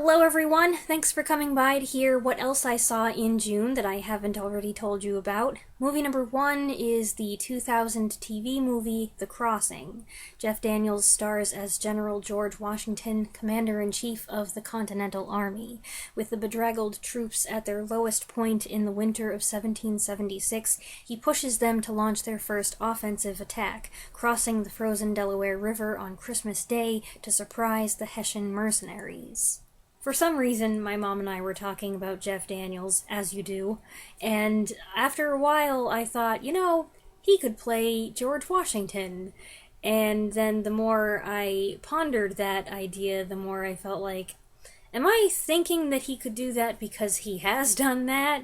Hello everyone, thanks for coming by to hear what else I saw in June that I haven't already told you about. Movie number 1 is the 2000 TV movie The Crossing. Jeff Daniels stars as General George Washington, Commander-in-Chief of the Continental Army. With the bedraggled troops at their lowest point in the winter of 1776, he pushes them to launch their first offensive attack, crossing the frozen Delaware River on Christmas Day to surprise the Hessian mercenaries. For some reason, my mom and I were talking about Jeff Daniels, as you do, and after a while I thought, he could play George Washington. And then the more I pondered that idea, the more I felt like, am I thinking that he could do that because he has done that?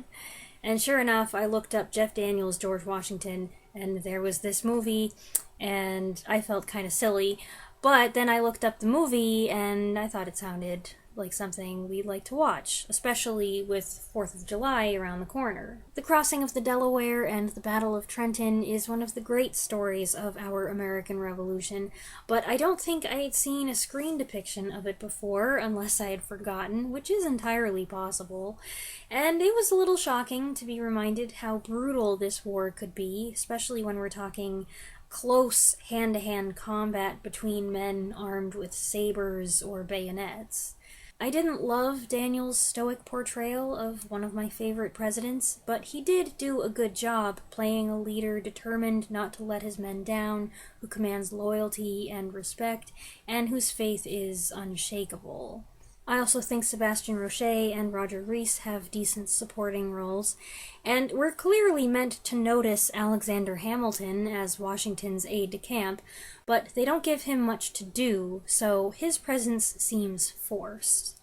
And sure enough, I looked up Jeff Daniels, George Washington, and there was this movie, and I felt kind of silly. But then I looked up the movie, and I thought it sounded like something we'd like to watch, especially with 4th of July around the corner. The crossing of the Delaware and the Battle of Trenton is one of the great stories of our American Revolution, but I don't think I had seen a screen depiction of it before, unless I had forgotten, which is entirely possible. And it was a little shocking to be reminded how brutal this war could be, especially when we're talking close hand-to-hand combat between men armed with sabers or bayonets. I didn't love Daniels' stoic portrayal of one of my favorite presidents, but he did do a good job playing a leader determined not to let his men down, who commands loyalty and respect, and whose faith is unshakable. I also think Sebastian Roche and Roger Rees have decent supporting roles, and we're clearly meant to notice Alexander Hamilton as Washington's aide-de-camp, but they don't give him much to do, so his presence seems forced.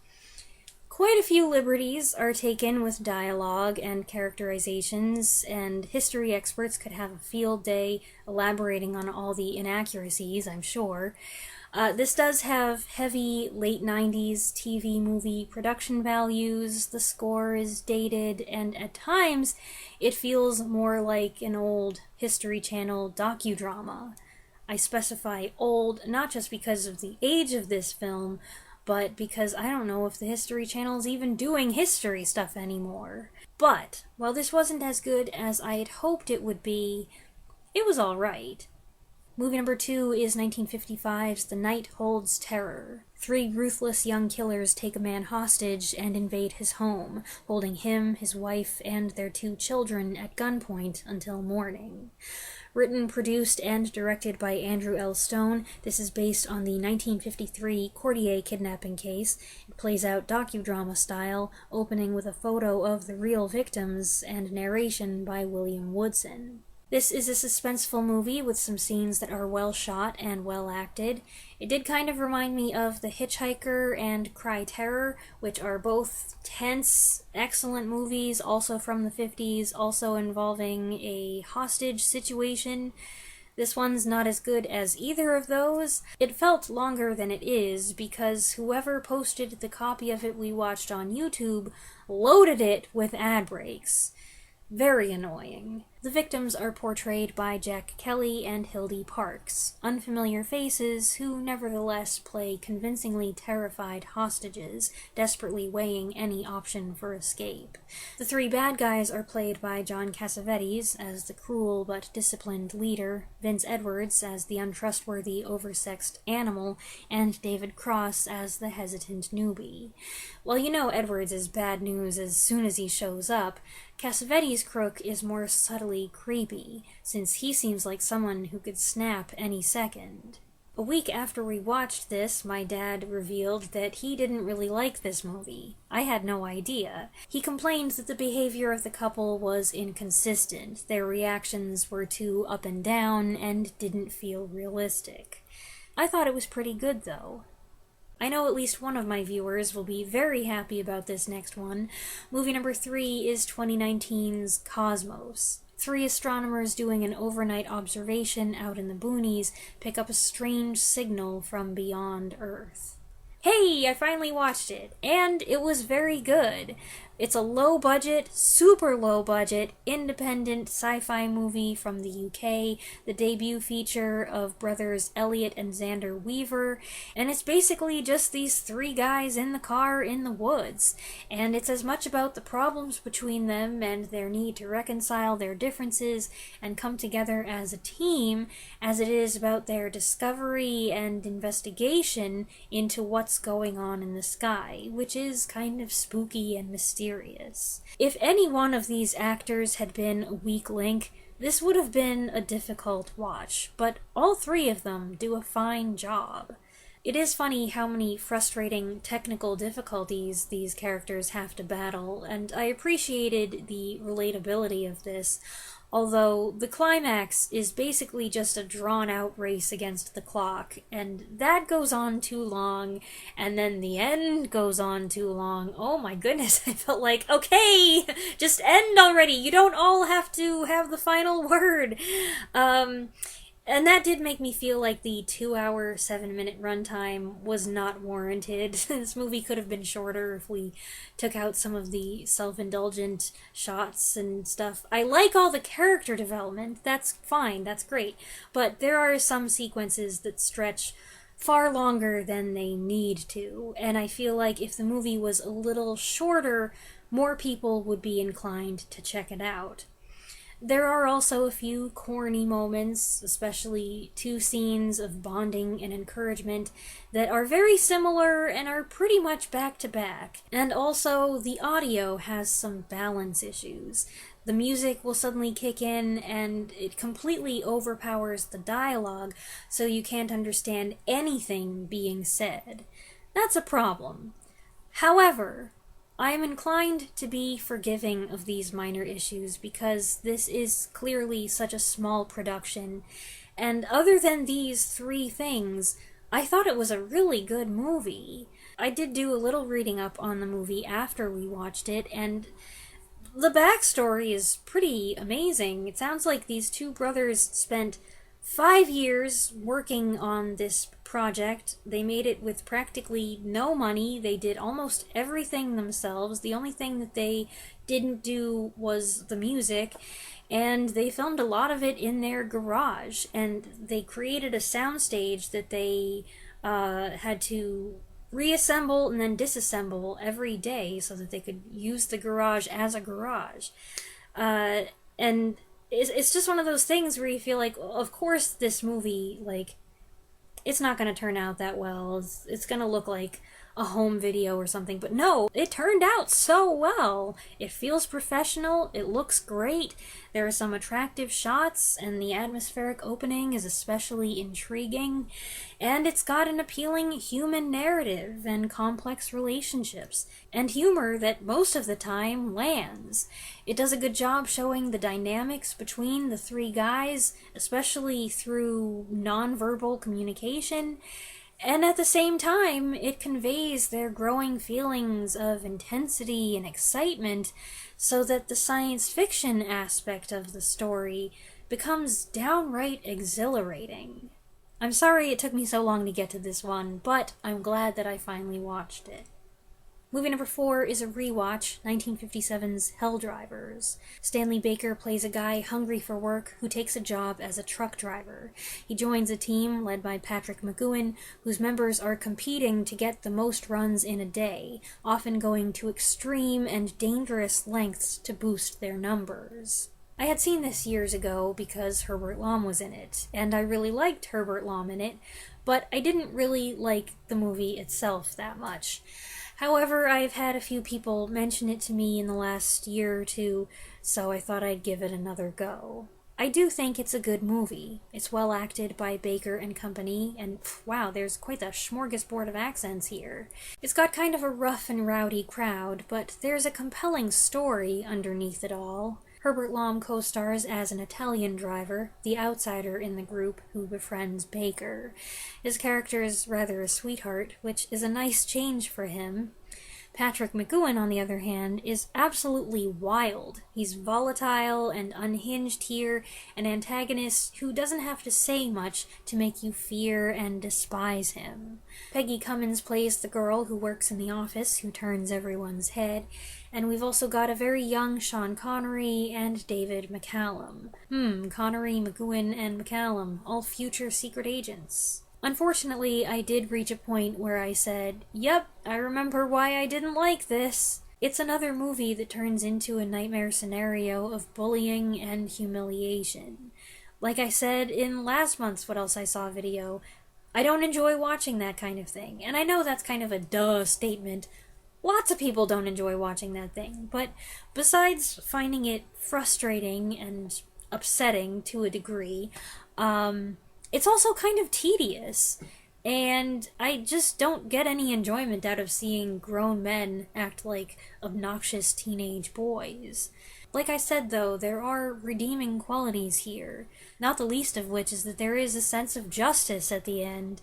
Quite a few liberties are taken with dialogue and characterizations, and history experts could have a field day elaborating on all the inaccuracies, I'm sure. This does have heavy late 90s TV movie production values, the score is dated, and at times it feels more like an old History Channel docudrama. I specify old not just because of the age of this film, but because I don't know if the History Channel is even doing history stuff anymore. But, while this wasn't as good as I had hoped it would be, it was alright. Movie number 2 is 1955's The Night Holds Terror. 3 ruthless young killers take a man hostage and invade his home, holding him, his wife, and their 2 children at gunpoint until morning. Written, produced, and directed by Andrew L. Stone, this is based on the 1953 Cordier kidnapping case. It plays out docudrama style, opening with a photo of the real victims and narration by William Woodson. This is a suspenseful movie with some scenes that are well shot and well acted. It did kind of remind me of The Hitchhiker and Cry Terror, which are both tense, excellent movies, also from the 50s, also involving a hostage situation. This one's not as good as either of those. It felt longer than it is because whoever posted the copy of it we watched on YouTube loaded it with ad breaks. Very annoying. The victims are portrayed by Jack Kelly and Hildy Parks, unfamiliar faces who nevertheless play convincingly terrified hostages, desperately weighing any option for escape. The 3 bad guys are played by John Cassavetes as the cruel but disciplined leader, Vince Edwards as the untrustworthy, oversexed animal, and David Cross as the hesitant newbie. While you know Edwards is bad news as soon as he shows up, Cassavetes' crook is more subtly creepy, since he seems like someone who could snap any second. A week after we watched this, my dad revealed that he didn't really like this movie. I had no idea. He complained that the behavior of the couple was inconsistent, their reactions were too up and down, and didn't feel realistic. I thought it was pretty good, though. I know at least one of my viewers will be very happy about this next one. Movie number 3 is 2019's Cosmos. 3 astronomers doing an overnight observation out in the boonies pick up a strange signal from beyond Earth. Hey, I finally watched it, and it was very good. It's a low budget, super low budget, independent sci-fi movie from the UK, the debut feature of brothers Elliot and Xander Weaver, and it's basically just these three guys in the car in the woods. And it's as much about the problems between them and their need to reconcile their differences and come together as a team as it is about their discovery and investigation into what's going on in the sky, which is kind of spooky and mysterious. If any one of these actors had been a weak link, this would have been a difficult watch, but all three of them do a fine job. It is funny how many frustrating technical difficulties these characters have to battle, and I appreciated the relatability of this, although the climax is basically just a drawn-out race against the clock, and that goes on too long, and then the end goes on too long. Oh my goodness, I felt like, okay, just end already, you don't all have to have the final word. And that did make me feel like the 2-hour, 7-minute runtime was not warranted. This movie could have been shorter if we took out some of the self-indulgent shots and stuff. I like all the character development, that's fine, that's great, but there are some sequences that stretch far longer than they need to, and I feel like if the movie was a little shorter, more people would be inclined to check it out. There are also a few corny moments, especially two scenes of bonding and encouragement that are very similar and are pretty much back to back. And also, the audio has some balance issues. The music will suddenly kick in and it completely overpowers the dialogue, so you can't understand anything being said. That's a problem. However, I am inclined to be forgiving of these minor issues because this is clearly such a small production, and other than these three things, I thought it was a really good movie. I did do a little reading up on the movie after we watched it, and the backstory is pretty amazing. It sounds like these two brothers spent 5 years working on this project. They made it with practically no money. They did almost everything themselves. The only thing that they didn't do was the music, and they filmed a lot of it in their garage, and they created a soundstage that they had to reassemble and then disassemble every day so that they could use the garage as a garage. And it's just one of those things where you feel like, of course this movie, like, it's not going to turn out that well. It's going to look like a home video or something. But no, it turned out so well. It feels professional. It looks great. There are some attractive shots, and the atmospheric opening is especially intriguing. And it's got an appealing human narrative and complex relationships, and humor that most of the time lands. It does a good job showing the dynamics between the three guys, especially through nonverbal communication. And at the same time, it conveys their growing feelings of intensity and excitement so that the science fiction aspect of the story becomes downright exhilarating. I'm sorry it took me so long to get to this one, but I'm glad that I finally watched it. Movie number 4 is a rewatch, 1957's Hell Drivers. Stanley Baker plays a guy hungry for work who takes a job as a truck driver. He joins a team led by Patrick McGowan, whose members are competing to get the most runs in a day, often going to extreme and dangerous lengths to boost their numbers. I had seen this years ago because Herbert Lom was in it, and I really liked Herbert Lom in it, but I didn't really like the movie itself that much. However, I've had a few people mention it to me in the last year or two, so I thought I'd give it another go. I do think it's a good movie. It's well acted by Baker and company, and wow, there's quite a smorgasbord of accents here. It's got kind of a rough and rowdy crowd, but there's a compelling story underneath it all. Herbert Lom co-stars as an Italian driver, the outsider in the group who befriends Baker. His character is rather a sweetheart, which is a nice change for him. Patrick McGoohan, on the other hand, is absolutely wild. He's volatile and unhinged here, an antagonist who doesn't have to say much to make you fear and despise him. Peggy Cummins plays the girl who works in the office who turns everyone's head, and we've also got a very young Sean Connery and David McCallum. Connery, McGoohan, and McCallum, all future secret agents. Unfortunately, I did reach a point where I said, yep, I remember why I didn't like this. It's another movie that turns into a nightmare scenario of bullying and humiliation. Like I said in last month's What Else I Saw video, I don't enjoy watching that kind of thing. And I know that's kind of a duh statement. Lots of people don't enjoy watching that thing. But besides finding it frustrating and upsetting to a degree, it's also kind of tedious, and I just don't get any enjoyment out of seeing grown men act like obnoxious teenage boys. Like I said, though, there are redeeming qualities here, not the least of which is that there is a sense of justice at the end,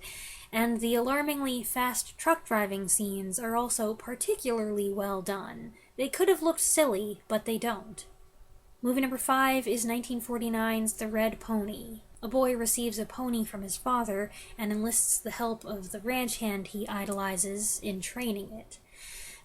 and the alarmingly fast truck driving scenes are also particularly well done. They could have looked silly, but they don't. Movie number 5 is 1949's The Red Pony. A boy receives a pony from his father and enlists the help of the ranch hand he idolizes in training it.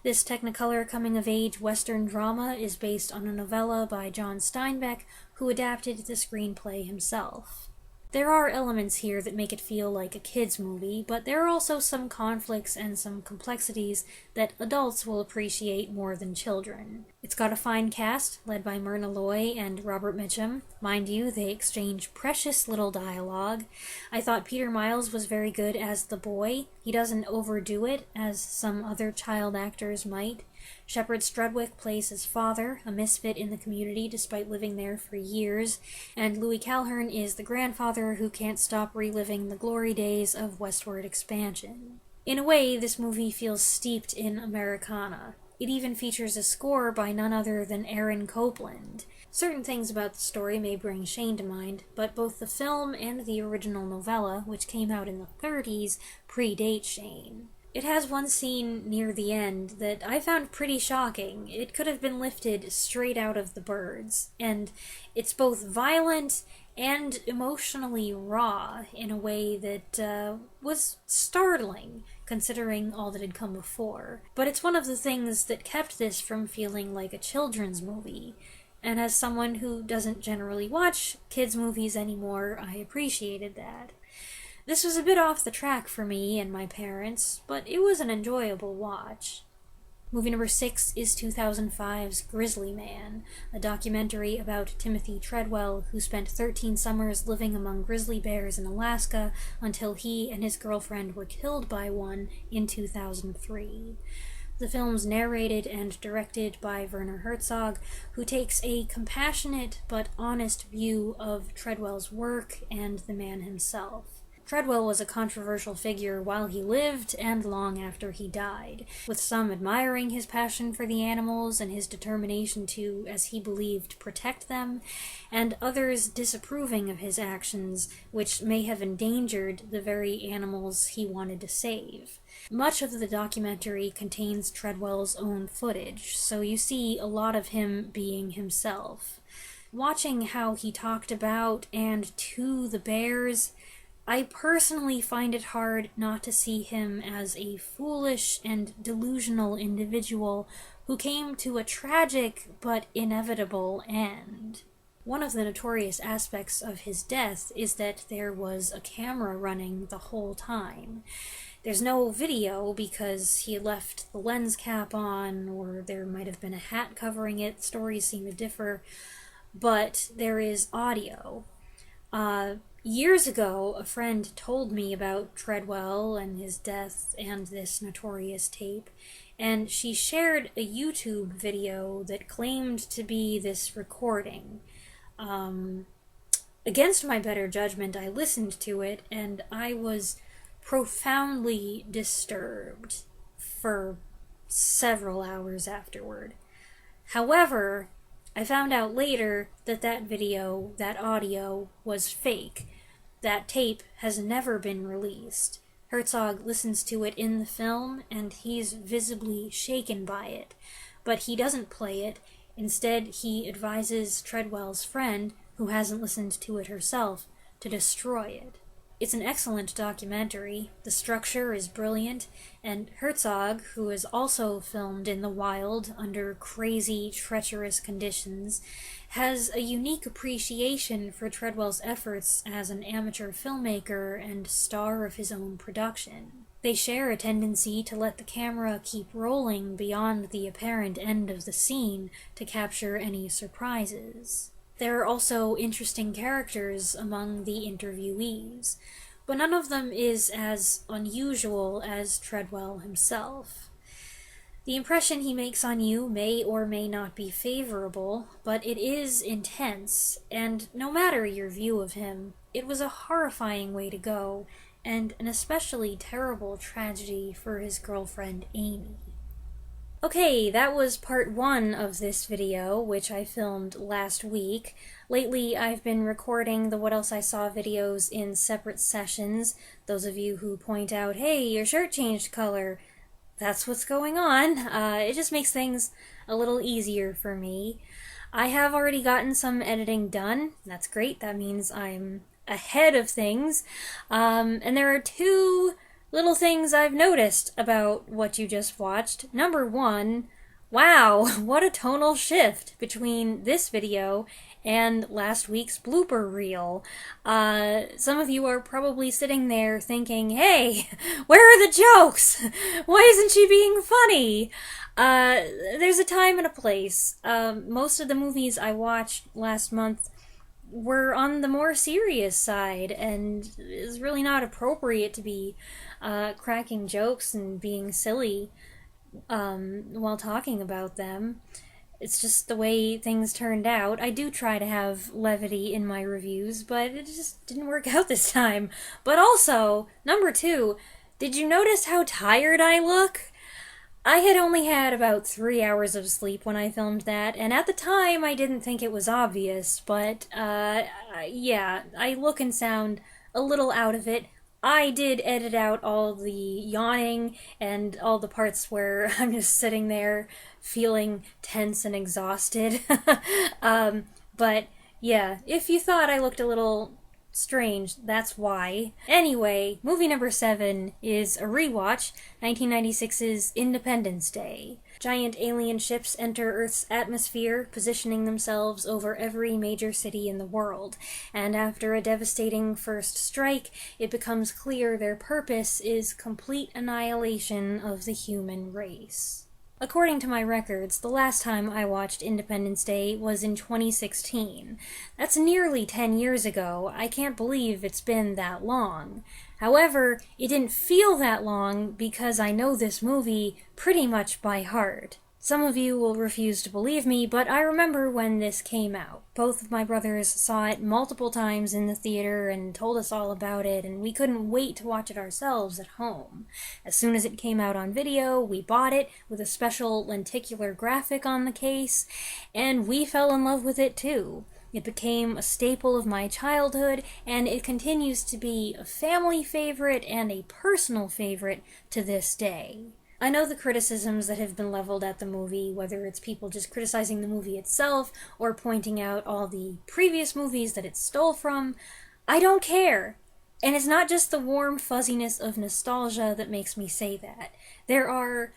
This Technicolor coming-of-age Western drama is based on a novella by John Steinbeck, who adapted the screenplay himself. There are elements here that make it feel like a kid's movie, but there are also some conflicts and some complexities that adults will appreciate more than children. It's got a fine cast, led by Myrna Loy and Robert Mitchum. Mind you, they exchange precious little dialogue. I thought Peter Miles was very good as the boy. He doesn't overdo it, as some other child actors might. Shepard Strudwick plays his father, a misfit in the community despite living there for years, and Louis Calhern is the grandfather who can't stop reliving the glory days of westward expansion. In a way, this movie feels steeped in Americana. It even features a score by none other than Aaron Copland. Certain things about the story may bring Shane to mind, but both the film and the original novella, which came out in the 30s, predate Shane. It has one scene near the end that I found pretty shocking. It could have been lifted straight out of The Birds, and it's both violent and emotionally raw in a way that was startling, considering all that had come before. But it's one of the things that kept this from feeling like a children's movie, and as someone who doesn't generally watch kids' movies anymore, I appreciated that. This was a bit off the track for me and my parents, but it was an enjoyable watch. Movie number 6 is 2005's Grizzly Man, a documentary about Timothy Treadwell, who spent 13 summers living among grizzly bears in Alaska until he and his girlfriend were killed by one in 2003. The film's narrated and directed by Werner Herzog, who takes a compassionate but honest view of Treadwell's work and the man himself. Treadwell was a controversial figure while he lived and long after he died, with some admiring his passion for the animals and his determination to, as he believed, protect them, and others disapproving of his actions, which may have endangered the very animals he wanted to save. Much of the documentary contains Treadwell's own footage, so you see a lot of him being himself. Watching how he talked about and to the bears, I personally find it hard not to see him as a foolish and delusional individual who came to a tragic but inevitable end. One of the notorious aspects of his death is that there was a camera running the whole time. There's no video because he had left the lens cap on, or there might have been a hat covering it. Stories seem to differ, but there is audio. Years ago, a friend told me about Treadwell and his death and this notorious tape, and she shared a YouTube video that claimed to be this recording. Against my better judgment, I listened to it, and I was profoundly disturbed for several hours afterward. However, I found out later that that video, that audio, was fake. That tape has never been released. Herzog listens to it in the film, and he's visibly shaken by it. But he doesn't play it. Instead, he advises Treadwell's friend, who hasn't listened to it herself, to destroy it. It's an excellent documentary, the structure is brilliant, and Herzog, who is also filmed in the wild under crazy, treacherous conditions, has a unique appreciation for Treadwell's efforts as an amateur filmmaker and star of his own production. They share a tendency to let the camera keep rolling beyond the apparent end of the scene to capture any surprises. There are also interesting characters among the interviewees, but none of them is as unusual as Treadwell himself. The impression he makes on you may or may not be favorable, but it is intense, and no matter your view of him, it was a horrifying way to go, and an especially terrible tragedy for his girlfriend Amy. Okay, that was part 1 of this video, which I filmed last week. Lately, I've been recording the What Else I Saw videos in separate sessions. Those of you who point out, hey, your shirt changed color, that's what's going on. It just makes things a little easier for me. I have already gotten some editing done. That's great. That means I'm ahead of things. And there are 2 little things I've noticed about what you just watched. Number 1, wow, what a tonal shift between this video and last week's blooper reel. Some of you are probably sitting there thinking, hey, where are the jokes? Why isn't she being funny? There's a time and a place. Most of the movies I watched last month were on the more serious side, and it's really not appropriate to be cracking jokes and being silly while talking about them. It's just the way things turned out. I do try to have levity in my reviews, but it just didn't work out this time. But also, number 2, did you notice how tired I look? I had only had about 3 hours of sleep when I filmed that, and at the time I didn't think it was obvious, but yeah, I look and sound a little out of it. I did edit out all the yawning and all the parts where I'm just sitting there feeling tense and exhausted. But yeah, if you thought I looked a little strange, that's why. Anyway, movie number 7 is a rewatch, 1996's Independence Day. Giant alien ships enter Earth's atmosphere, positioning themselves over every major city in the world, and after a devastating first strike, it becomes clear their purpose is complete annihilation of the human race. According to my records, the last time I watched Independence Day was in 2016. That's nearly 10 years ago. I can't believe it's been that long. However, it didn't feel that long because I know this movie pretty much by heart. Some of you will refuse to believe me, but I remember when this came out. Both of my brothers saw it multiple times in the theater and told us all about it, and we couldn't wait to watch it ourselves at home. As soon as it came out on video, we bought it with a special lenticular graphic on the case, and we fell in love with it too. It became a staple of my childhood, and it continues to be a family favorite and a personal favorite to this day. I know the criticisms that have been leveled at the movie, whether it's people just criticizing the movie itself or pointing out all the previous movies that it stole from. I don't care. And it's not just the warm fuzziness of nostalgia that makes me say that. There are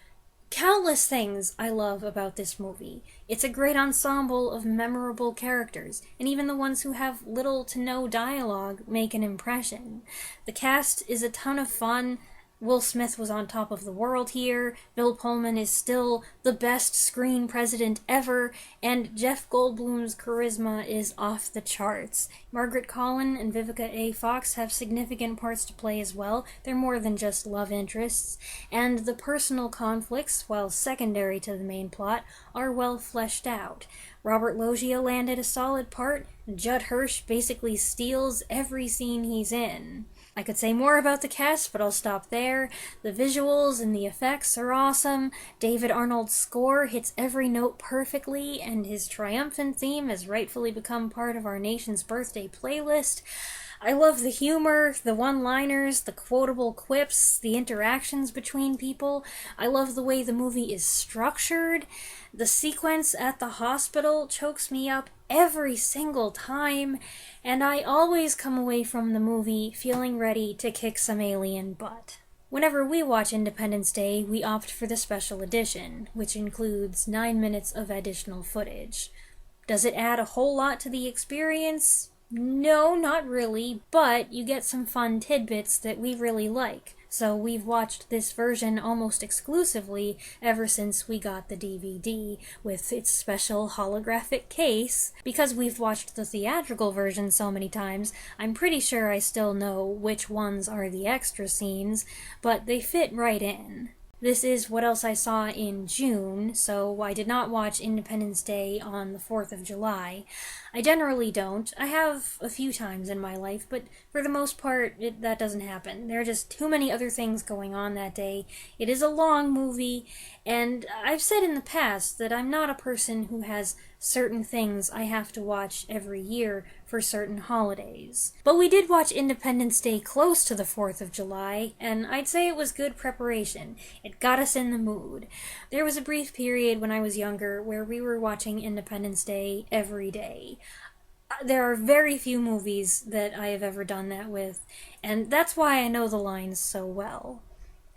countless things I love about this movie. It's a great ensemble of memorable characters, and even the ones who have little to no dialogue make an impression. The cast is a ton of fun. Will Smith was on top of the world here, Bill Pullman is still the best screen president ever, and Jeff Goldblum's charisma is off the charts. Margaret Collin and Vivica A. Fox have significant parts to play as well. They're more than just love interests, and the personal conflicts, while secondary to the main plot, are well fleshed out. Robert Loggia landed a solid part, and Judd Hirsch basically steals every scene he's in. I could say more about the cast, but I'll stop there. The visuals and the effects are awesome. David Arnold's score hits every note perfectly, and his triumphant theme has rightfully become part of our nation's birthday playlist. I love the humor, the one-liners, the quotable quips, the interactions between people. I love the way the movie is structured. The sequence at the hospital chokes me up every single time, and I always come away from the movie feeling ready to kick some alien butt. Whenever we watch Independence Day, we opt for the special edition, which includes 9 minutes of additional footage. Does it add a whole lot to the experience? No, not really, but you get some fun tidbits that we really like. So we've watched this version almost exclusively ever since we got the DVD with its special holographic case. Because we've watched the theatrical version so many times, I'm pretty sure I still know which ones are the extra scenes, but they fit right in. This is what else I saw in June, so I did not watch Independence Day on the 4th of July. I generally don't. I have a few times in my life, but for the most part, that doesn't happen. There are just too many other things going on that day. It is a long movie, and I've said in the past that I'm not a person who has certain things I have to watch every year for certain holidays. But we did watch Independence Day close to the 4th of July, and I'd say it was good preparation. It got us in the mood. There was a brief period when I was younger where we were watching Independence Day every day. There are very few movies that I have ever done that with, and that's why I know the lines so well.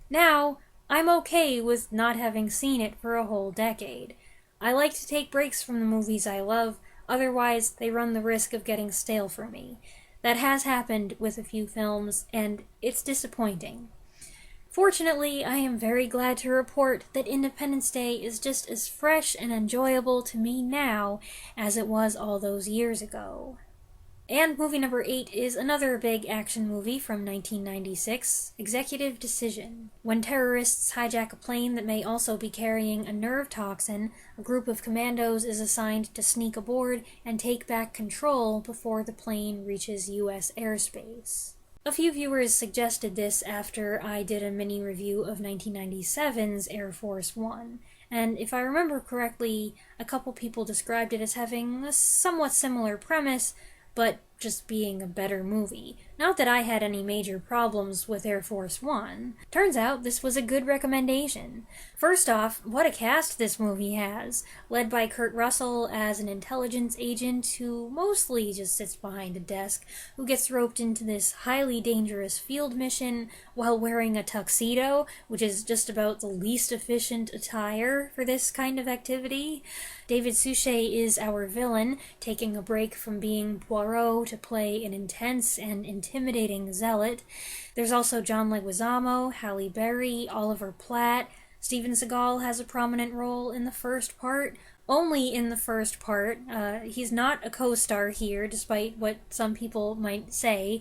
Now, I'm okay with not having seen it for a whole decade. I like to take breaks from the movies I love, otherwise they run the risk of getting stale for me. That has happened with a few films, and it's disappointing. Fortunately, I am very glad to report that Independence Day is just as fresh and enjoyable to me now as it was all those years ago. And movie number 8 is another big action movie from 1996, Executive Decision. When terrorists hijack a plane that may also be carrying a nerve toxin, a group of commandos is assigned to sneak aboard and take back control before the plane reaches U.S. airspace. A few viewers suggested this after I did a mini review of 1997's Air Force One, and if I remember correctly, a couple people described it as having a somewhat similar premise, but just being a better movie. Not that I had any major problems with Air Force One. Turns out this was a good recommendation. First off, what a cast this movie has, led by Kurt Russell as an intelligence agent who mostly just sits behind a desk, who gets roped into this highly dangerous field mission while wearing a tuxedo, which is just about the least efficient attire for this kind of activity. David Suchet is our villain, taking a break from being Poirot to play an intense and intimidating zealot. There's also John Leguizamo, Halle Berry, Oliver Platt. Steven Seagal has a prominent role in the first part. Only in the first part. He's not a co-star here, despite what some people might say.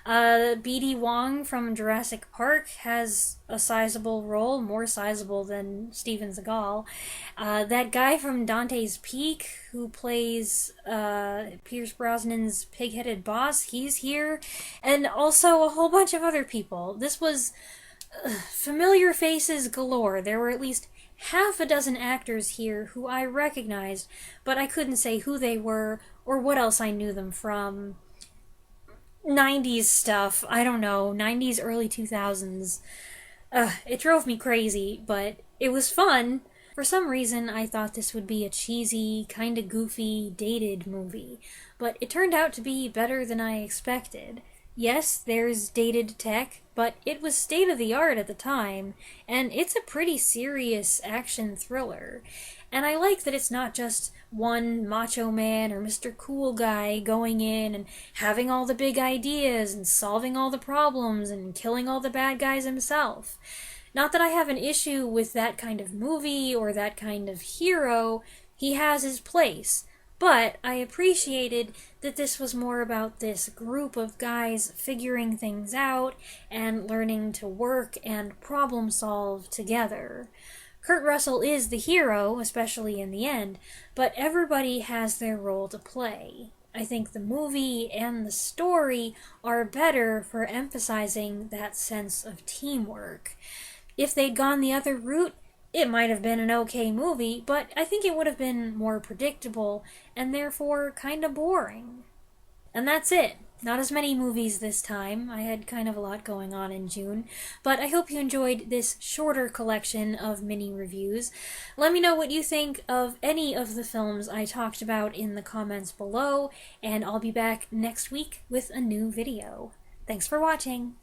B.D. Wong from Jurassic Park has a sizable role, more sizable than Steven Seagal. That guy from Dante's Peak, who plays Pierce Brosnan's pig-headed boss, he's here. And also a whole bunch of other people. This was familiar faces galore. There were at least half a dozen actors here who I recognized, but I couldn't say who they were or what else I knew them from. 90s stuff, I don't know, 90s, early 2000s. It drove me crazy, but it was fun. For some reason, I thought this would be a cheesy, kinda goofy, dated movie, but it turned out to be better than I expected. Yes, there's dated tech, but it was state-of-the-art at the time, and it's a pretty serious action thriller. And I like that it's not just one macho man or Mr. Cool Guy going in and having all the big ideas and solving all the problems and killing all the bad guys himself. Not that I have an issue with that kind of movie or that kind of hero. He has his place. But I appreciated that this was more about this group of guys figuring things out and learning to work and problem solve together. Kurt Russell is the hero, especially in the end, but everybody has their role to play. I think the movie and the story are better for emphasizing that sense of teamwork. If they'd gone the other route, it might have been an okay movie, but I think it would have been more predictable and therefore kinda boring. And that's it. Not as many movies this time. I had kind of a lot going on in June. But I hope you enjoyed this shorter collection of mini reviews. Let me know what you think of any of the films I talked about in the comments below, and I'll be back next week with a new video. Thanks for watching!